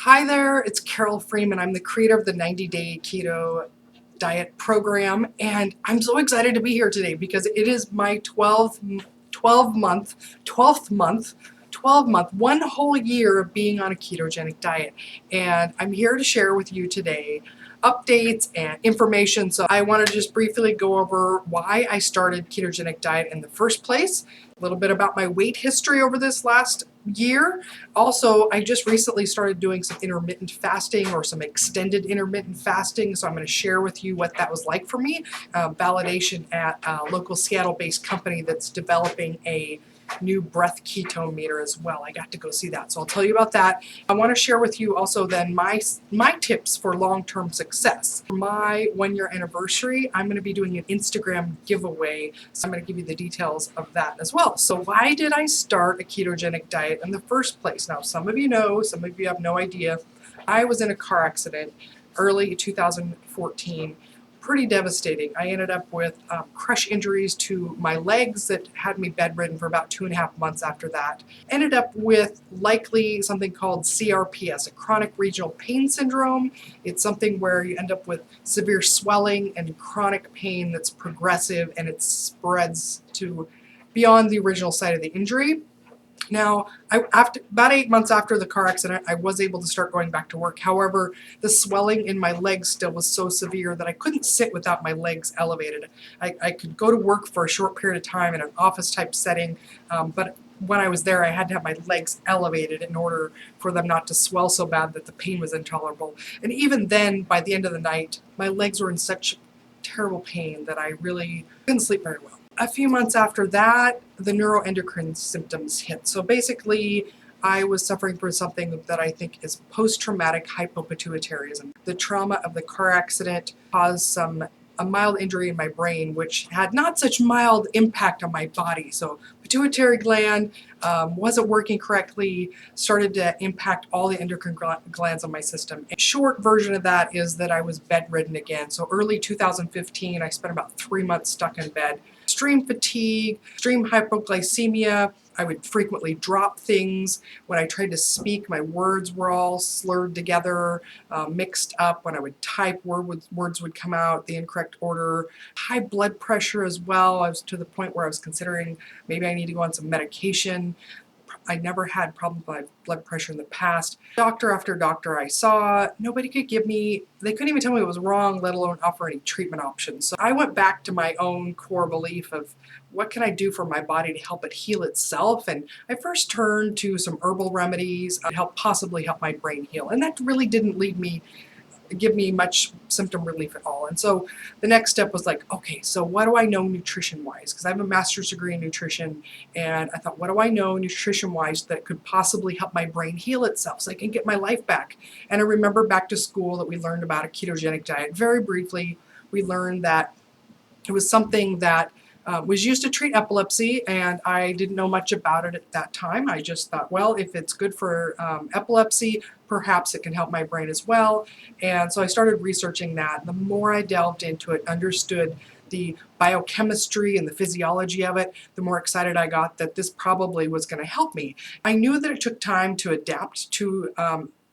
Hi there, it's Carol Freeman. I'm the creator of the 90-Day Keto Diet Program, and I'm so excited to be here today because it is my 12th month, one whole year of being on a ketogenic diet. And I'm here to share with you today updates and information. So I want to just briefly go over why I started ketogenic diet in the first place, a little bit about my weight history over this last year. Also, I just recently started doing some intermittent fasting or some extended intermittent fasting, so I'm going to share with you what that was like for me. Validation at a local Seattle-based company that's developing a new breath ketone meter as well. I got to go see that, so I'll tell you about that. I want to share with you also then my tips for long-term success. For my 1-year anniversary, I'm going to be doing an Instagram giveaway, so I'm going to give you the details of that as well. So why did I start a ketogenic diet in the first place? Now, some of you know, some of you have no idea. I was in a car accident early 2014. Pretty devastating. I ended up with crush injuries to my legs that had me bedridden for about 2.5 months after that. Ended up with likely something called CRPS, a chronic regional pain syndrome. It's something where you end up with severe swelling and chronic pain that's progressive, and it spreads to beyond the original site of the injury. Now, after about 8 months after the car accident, I was able to start going back to work. However, the swelling in my legs still was so severe that I couldn't sit without my legs elevated. I could go to work for a short period of time in an office-type setting, but when I was there, I had to have my legs elevated in order for them not to swell so bad that the pain was intolerable. And even then, by the end of the night, my legs were in such terrible pain that I really couldn't sleep very well. A few months after that, the neuroendocrine symptoms hit. So basically, I was suffering from something that I think is Post Traumatic Hypopituitarism. The trauma of the car accident caused a mild injury in my brain, which had not such mild impact on my body. So pituitary gland wasn't working correctly, started to impact all the endocrine glands on my system. A short version of that is that I was bedridden again. So early 2015, I spent about 3 months stuck in bed. Extreme fatigue, extreme hypoglycemia. I would frequently drop things. When I tried to speak, my words were all slurred together, mixed up. When I would type, words would come out the incorrect order. High blood pressure as well. I was to the point where I was considering maybe I need to go on some medication. I never had problems with my blood pressure in the past. Doctor after doctor I saw, nobody could give me, they couldn't even tell me it was wrong, let alone offer any treatment options. So I went back to my own core belief of what can I do for my body to help it heal itself? And I first turned to some herbal remedies to possibly help my brain heal. And that really didn't give me much symptom relief at all. And so the next step was like, okay, so what do I know nutrition-wise? Because I have a master's degree in nutrition, and I thought, what do I know nutrition-wise that could possibly help my brain heal itself so I can get my life back? And I remember back to school that we learned about a ketogenic diet. Very briefly, we learned that it was something that was used to treat epilepsy, and I didn't know much about it at that time. I just thought, well, if it's good for epilepsy, perhaps it can help my brain as well. And so I started researching that. The more I delved into it, understood the biochemistry and the physiology of it, the more excited I got that this probably was going to help me. I knew that it took time to adapt to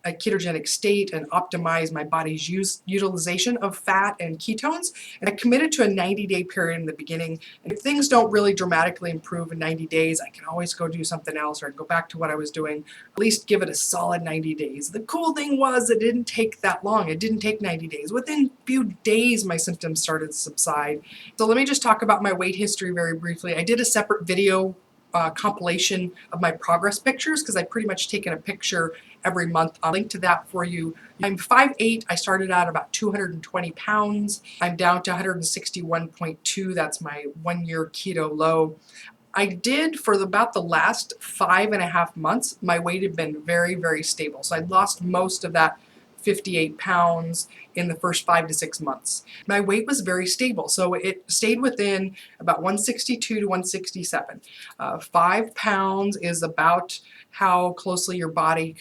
a ketogenic state and optimize my body's utilization of fat and ketones. And I committed to a 90-day period in the beginning. And if things don't really dramatically improve in 90 days, I can always go do something else or go back to what I was doing. At least give it a solid 90 days. The cool thing was it didn't take that long. It didn't take 90 days. Within a few days, my symptoms started to subside. So let me just talk about my weight history very briefly. I did a separate video compilation of my progress pictures because I've pretty much taken a picture every month. I'll link to that for you. I'm 5'8". I started out about 220 pounds. I'm down to 161.2. That's my 1-year keto low. I did for about the last 5.5 months, my weight had been very, very stable. So I lost most of that 58 pounds in the first 5 to 6 months. My weight was very stable, so it stayed within about 162 to 167. 5 pounds is about how closely your body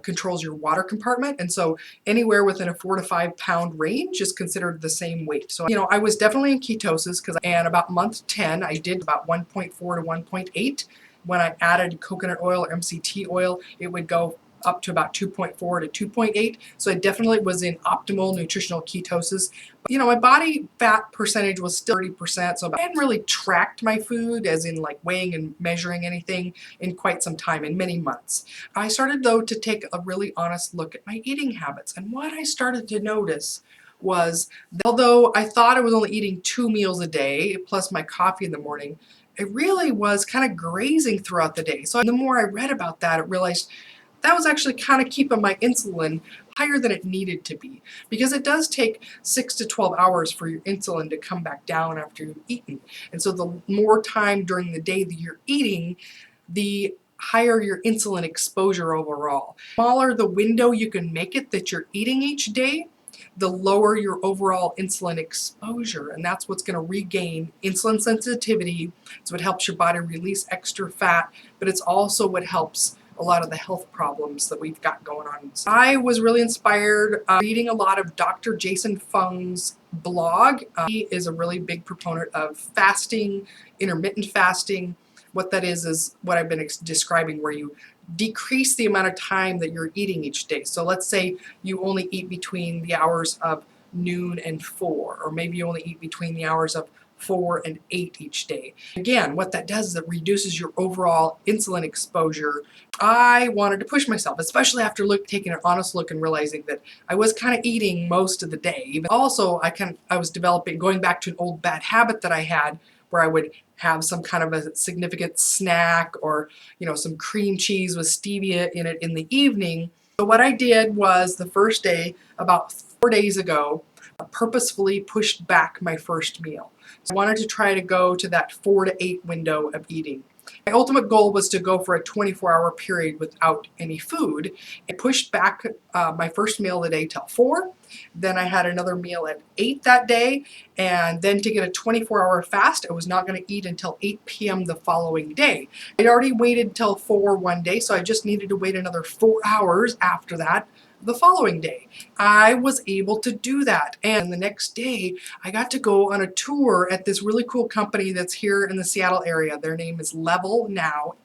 controls your water compartment, and so anywhere within a 4 to 5 pound range is considered the same weight. So, I was definitely in ketosis, and about month 10, I did about 1.4 to 1.8. When I added coconut oil or MCT oil, it would go up to about 2.4 to 2.8. So I definitely was in optimal nutritional ketosis. But, my body fat percentage was still 30%. So I hadn't really tracked my food, as in like weighing and measuring anything, in quite some time, in many months. I started though to take a really honest look at my eating habits. And what I started to notice was that although I thought I was only eating 2 meals a day, plus my coffee in the morning, it really was kind of grazing throughout the day. So the more I read about that, I realized that was actually kind of keeping my insulin higher than it needed to be, because it does take 6 to 12 hours for your insulin to come back down after you've eaten. And so the more time during the day that you're eating, the higher your insulin exposure overall. The smaller the window you can make it that you're eating each day, the lower your overall insulin exposure. And that's what's going to regain insulin sensitivity. It's what helps your body release extra fat, but it's also what helps a lot of the health problems that we've got going on. I was really inspired reading a lot of Dr. Jason Fung's blog. He is a really big proponent of fasting, intermittent fasting. What that is what I've been describing, where you decrease the amount of time that you're eating each day. So let's say you only eat between the hours of noon and 4, or maybe you only eat between the hours of 4 and 8 each day. Again, what that does is it reduces your overall insulin exposure. I wanted to push myself, especially after taking an honest look and realizing that I was kind of eating most of the day. Even also, I was developing, going back to an old bad habit that I had, where I would have some kind of a significant snack, or some cream cheese with stevia in it in the evening. So what I did was, the first day, about 4 days ago, purposefully pushed back my first meal. So I wanted to try to go to that 4 to 8 window of eating. My ultimate goal was to go for a 24-hour period without any food. I pushed back my first meal of the day till 4. Then I had another meal at 8 that day. And then to get a 24-hour fast, I was not going to eat until 8 p.m. the following day. I'd already waited till 4 one day, so I just needed to wait another 4 hours after that the following day. I was able to do that. And the next day, I got to go on a tour at this really cool company that's here in the Seattle area. Their name is Levl Now,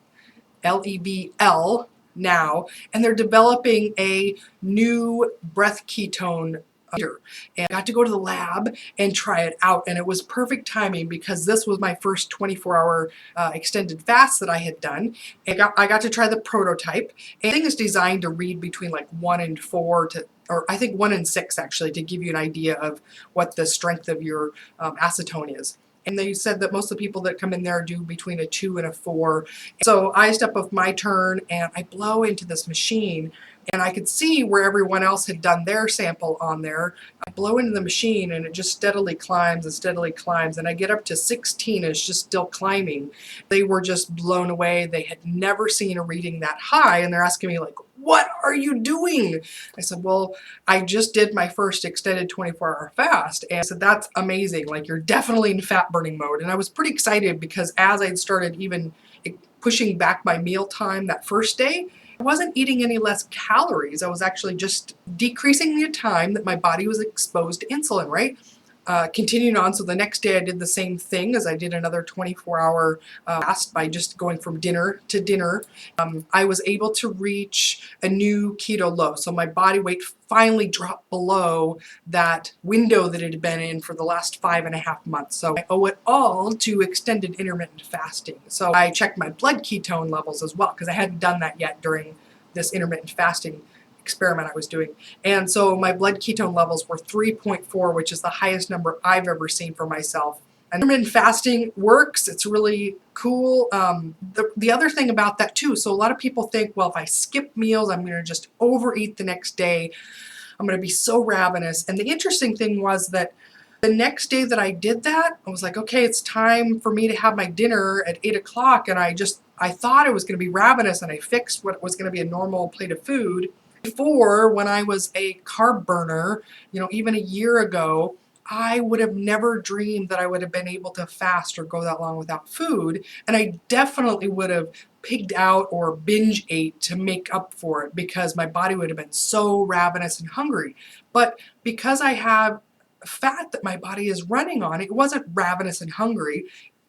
Levl Now, and they're developing a new breath ketone eater. And I got to go to the lab and try it out, and it was perfect timing, because this was my first 24-hour extended fast that I had done. And I got to try the prototype. And the thing is designed to read between like 1 and 4 or I think 1 and 6 actually, to give you an idea of what the strength of your acetone is. And they said that most of the people that come in there do between a 2 and a 4. So I step up my turn and I blow into this machine, and I could see where everyone else had done their sample on there. I blow into the machine and it just steadily climbs and steadily climbs, and I get up to 16 and it's just still climbing. They were just blown away. They had never seen a reading that high, and they're asking me like, "What are you doing?" I said, "Well, I just did my first extended 24-hour fast." And I said, "That's amazing. Like, you're definitely in fat burning mode." And I was pretty excited, because as I'd started even pushing back my meal time that first day, I wasn't eating any less calories. I was actually just decreasing the time that my body was exposed to insulin, right? Continuing on, so the next day I did the same thing, as I did another 24-hour fast by just going from dinner to dinner. I was able to reach a new keto low. So my body weight finally dropped below that window that it had been in for the last 5.5 months. So I owe it all to extended intermittent fasting. So I checked my blood ketone levels as well, because I hadn't done that yet during this intermittent fasting experiment I was doing. And so my blood ketone levels were 3.4, which is the highest number I've ever seen for myself. And intermittent fasting works. It's really cool. The other thing about that too, so a lot of people think, well, if I skip meals, I'm going to just overeat the next day. I'm going to be so ravenous. And the interesting thing was that the next day that I did that, I was like, okay, it's time for me to have my dinner at 8 o'clock. And I thought it was going to be ravenous, and I fixed what was going to be a normal plate of food. Before, when I was a carb burner, even a year ago, I would have never dreamed that I would have been able to fast or go that long without food. And I definitely would have pigged out or binge ate to make up for it, because my body would have been so ravenous and hungry. But because I have fat that my body is running on, it wasn't ravenous and hungry.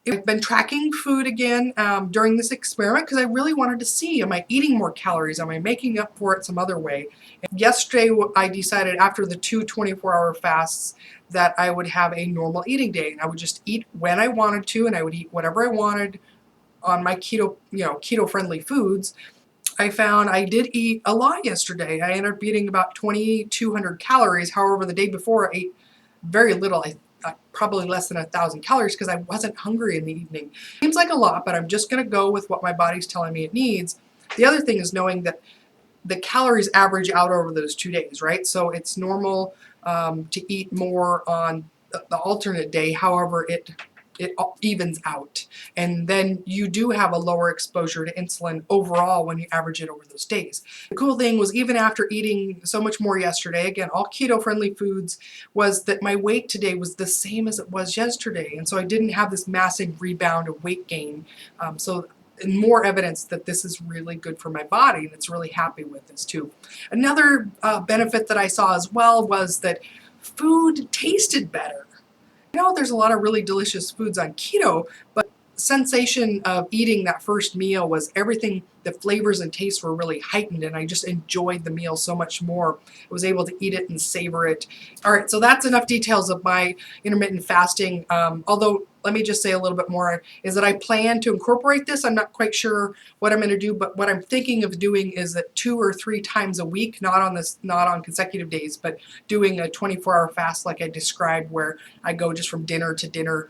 I've been tracking food again during this experiment because I really wanted to see, am I eating more calories? Am I making up for it some other way? And yesterday I decided after the 24-hour fasts that I would have a normal eating day, and I would just eat when I wanted to, and I would eat whatever I wanted on my keto-friendly foods. I found I did eat a lot yesterday. I ended up eating about 2,200 calories. However, the day before I ate very little. Probably less than 1,000 calories because I wasn't hungry in the evening. Seems like a lot, but I'm just going to go with what my body's telling me it needs. The other thing is knowing that the calories average out over those 2 days, right? So it's normal to eat more on the alternate day. However, it evens out, and then you do have a lower exposure to insulin overall when you average it over those days. The cool thing was, even after eating so much more yesterday, again all keto friendly foods, was that my weight today was the same as it was yesterday, and so I didn't have this massive rebound of weight gain. So more evidence that this is really good for my body, and it's really happy with this too. Another benefit that I saw as well was that food tasted better. I know there's a lot of really delicious foods on keto, but sensation of eating that first meal was everything, the flavors and tastes were really heightened, and I just enjoyed the meal so much more. I was able to eat it and savor it. All right, so that's enough details of my intermittent fasting. Although, let me just say a little bit more, is that I plan to incorporate this. I'm not quite sure what I'm going to do, but what I'm thinking of doing is that 2 or 3 times a week, not on consecutive days, but doing a 24-hour fast like I described, where I go just from dinner to dinner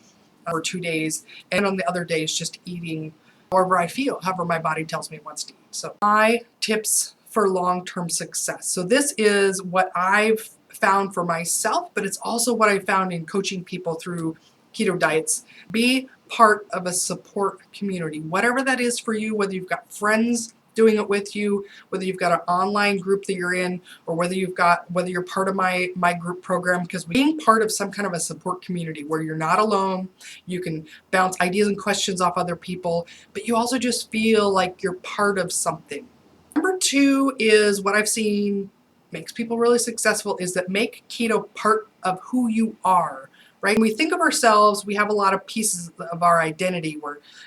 for 2 days, and on the other days just eating however I feel, however my body tells me it wants to eat. So my tips for long-term success. So this is what I've found for myself, but it's also what I found in coaching people through keto diets. Be part of a support community, whatever that is for you, whether you've got friends doing it with you, whether you've got an online group that you're in, or whether you're part of my group program, because being part of some kind of a support community where you're not alone, you can bounce ideas and questions off other people, but you also just feel like you're part of something. Number 2 is what I've seen makes people really successful, is that make keto part of who you are. Right? When we think of ourselves, we have a lot of pieces of our identity.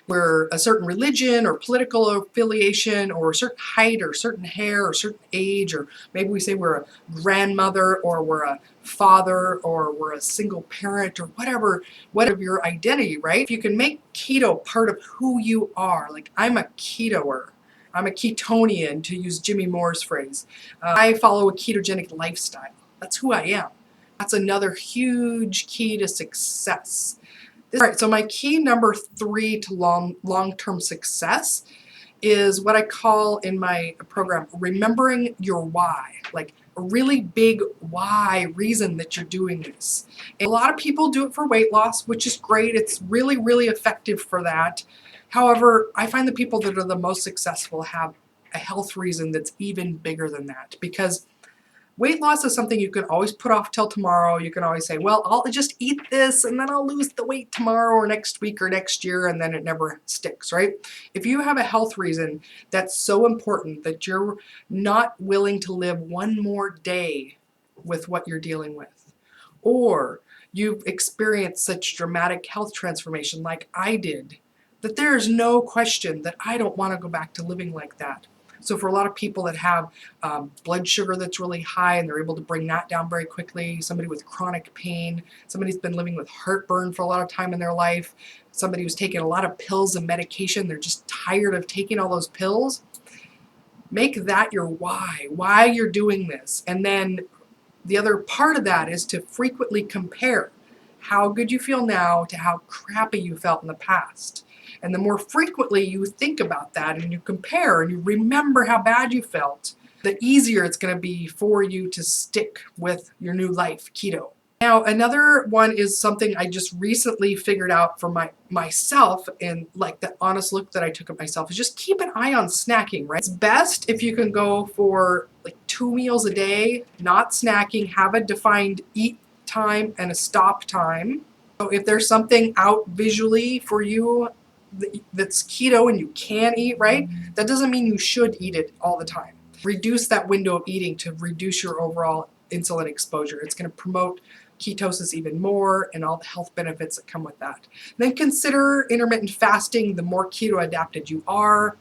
We're a certain religion or political affiliation, or a certain height or certain hair or certain age, or maybe we say we're a grandmother, or we're a father, or we're a single parent, or whatever your identity, right? If you can make keto part of who you are, like I'm a ketoer, I'm a ketonian, to use Jimmy Moore's phrase. I follow a ketogenic lifestyle. That's who I am. That's another huge key to success. All right, so my key number 3 to long-term success is what I call in my program, remembering your why, like a really big why reason that you're doing this. And a lot of people do it for weight loss, which is great. It's really, really effective for that. However, I find the people that are the most successful have a health reason that's even bigger than that, because weight loss is something you can always put off till tomorrow. You can always say, well, I'll just eat this and then I'll lose the weight tomorrow or next week or next year, and then it never sticks, right? If you have a health reason that's so important that you're not willing to live one more day with what you're dealing with, or you've experienced such dramatic health transformation like I did, that there is no question that I don't want to go back to living like that. So for a lot of people that have blood sugar that's really high and they're able to bring that down very quickly, somebody with chronic pain, somebody who's been living with heartburn for a lot of time in their life, somebody who's taken a lot of pills and medication, they're just tired of taking all those pills, make that your why you're doing this. And then the other part of that is to frequently compare how good you feel now to how crappy you felt in the past. And the more frequently you think about that and you compare and you remember how bad you felt, the easier it's going to be for you to stick with your new life, keto. Now, another one is something I just recently figured out for myself, and like the honest look that I took at myself, is just keep an eye on snacking, right? It's best if you can go for like 2 meals a day, not snacking, have a defined eat time and a stop time. So if there's something out visually for you that's keto and you can eat, right? That doesn't mean you should eat it all the time. Reduce that window of eating to reduce your overall insulin exposure. It's going to promote ketosis even more and all the health benefits that come with that. Then consider intermittent fasting the more keto adapted you are,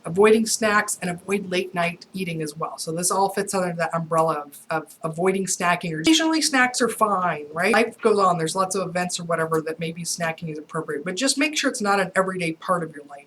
avoiding snacks, and avoid late night eating as well. So this all fits under that umbrella of avoiding snacking. Or occasionally snacks are fine, right? Life goes on. There's lots of events or whatever that maybe snacking is appropriate, but just make sure it's not an everyday part of your life.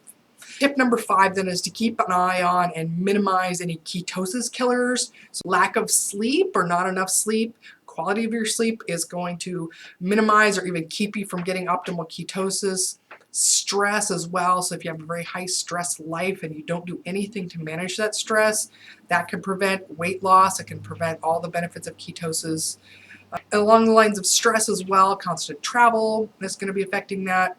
Tip number 5 then is to keep an eye on and minimize any ketosis killers. So lack of sleep or not enough sleep, quality of your sleep is going to minimize or even keep you from getting optimal ketosis. Stress as well. So if you have a very high stress life and you don't do anything to manage that stress, that can prevent weight loss. It can prevent all the benefits of ketosis. Along the lines of stress as well, constant travel is going to be affecting that.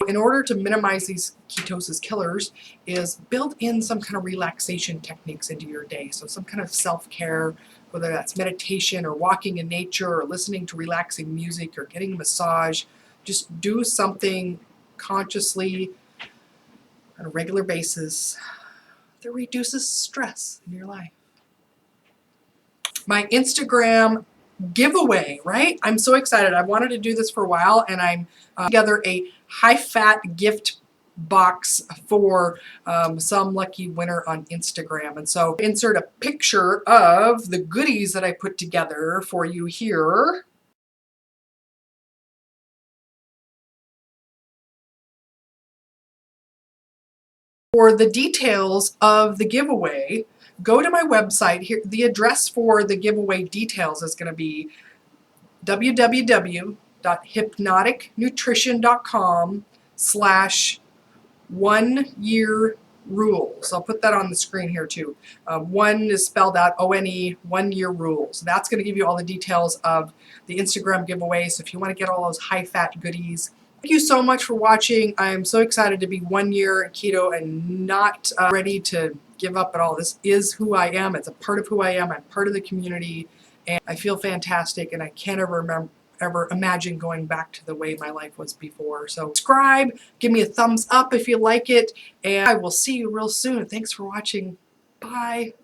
In order to minimize these ketosis killers is build in some kind of relaxation techniques into your day. So some kind of self-care, whether that's meditation or walking in nature or listening to relaxing music or getting a massage. Just do something consciously on a regular basis that reduces stress in your life. My Instagram giveaway, right? I'm so excited. I've wanted to do this for a while, and I'm together a high-fat gift box for some lucky winner on Instagram. And so insert a picture of the goodies that I put together for you here. For the details of the giveaway, go to my website. Here, the address for the giveaway details is going to be www.hypnoticnutrition.com/1-year-rules. I'll put that on the screen here too. One is spelled out ONE, 1-year rules. That's going to give you all the details of the Instagram giveaway. So if you want to get all those high-fat goodies. Thank you so much for watching. I'm so excited to be 1 year keto and not ready to give up at all. This is who I am. It's a part of who I am. I'm part of the community, and I feel fantastic, and I can't ever imagine going back to the way my life was before. So subscribe, give me a thumbs up if you like it, and I will see you real soon. Thanks for watching. Bye.